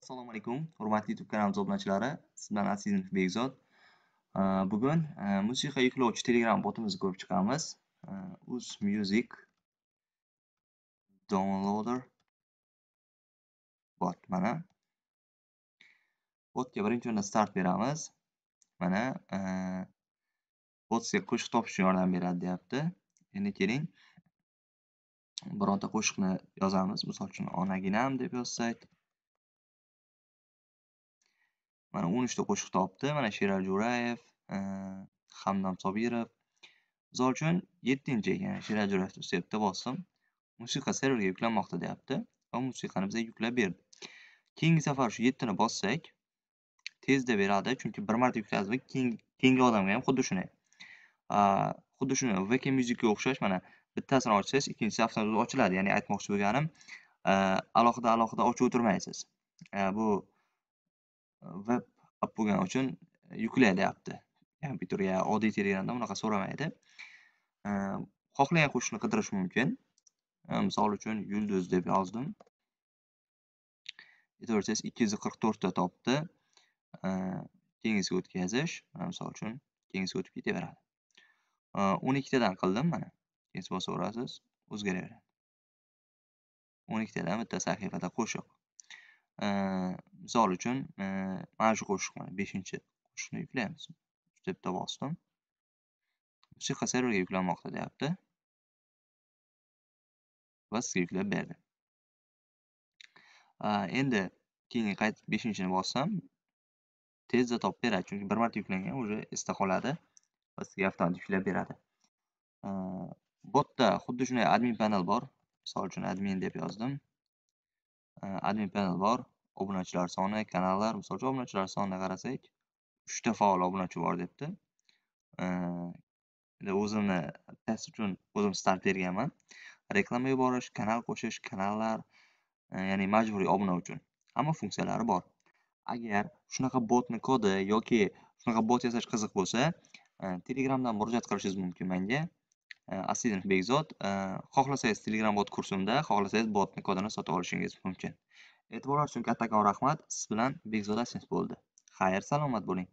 Assalomu alaykum, hurmatli YouTube kanalimiz obunachilari. Sizlar Aziz Begzod. Bugun musiqa yuklovchi Telegram botimizni ko'rib chiqamiz. Uz Music Downloader bot. Mana botga birinchi o'rinda start beramiz. Mana bot sizga qo'shiq topishga yordam beradi deyapti. Endi keling, bironta qo'shiqni yozamiz. Misol uchun onaginam deb yozsak. Mana 13 ta qo'shiq topdi. Mana Sherali Jo'rayev, Hamdam Sobirov. Misol uchun 7-chi ekan Sherali Jo'rayev deb bosdim. Musiqa serverga yuklanmoqda deyapti va musiqani bizga yuklab berdi. Keyingi safar shu 7 ni bossak, tezda beradi, chunki bir marta yukladingizmi, keyingi odamga ham xuddi shunday. Xuddi shuni VK Musicga o'xshash, mana bittasini ochsangiz, ikkinchisi avtomatik ochiladi. Ya'ni aytmoqchi bo'lganim, alohida ochib o'tirmaysiz. Bu web app bo'lgani uchun yuklay deyapti. Kompyuterga oddiy Telegramda bunaqa so'ramaydi. Xohlagan qo'shiqni qidirish mumkin. Misol uchun yulduz deb yozdim. E'tiborsiz 244 ta topdi. Keyingisiga o'tkazish, misol uchun keyingisiga o'tib ketaveradi. 12 tadan qildim mana. Keyin bosaverasiz, o'zgaraveradi. 12 tadan bitta sahifada qo'shiq. Misol uchun mana shu qo'shiq mana 5-qo'shiqni yuklaymiz. Shu deb bosdim. Musiqa serverga yuklanmoqda deyapti. Va sizga yuklab berdi. Endi keyin qaytib 5-chini bossam, tezda topib beradi, chunki bir marta yuklangan, уже esda qoladi va sizga avtomatik yuklab beradi. Botda xuddi shunday admin panel bor. Misol uchun admin deb yozdim. Admin panel bor. Obunachilar soni, kanallar, misol uchun obunachilar sonini qarasak, 3 ta faol obunachi bor debdi. Endi o'zimni test uchun o'zim start berganman. Reklama yuborish, kanal qo'shish, kanallar, ya'ni majburiy obuna uchun hamma funksiyalari bor. Agar shunaqa botni kodi yoki shunaqa bot yasash qiziq bo'lsa, Telegramdan murojaat qilishingiz mumkin menga. Aziz Begzod, xohlasangiz Telegram bot kursimda, xohlasangiz botni kodini sotib olishingiz mumkin. E'tiboringiz uchun kattakon rahmat. Siz bilan Begzod Aziz bo'ldi. Xayr, salomat bo'ling.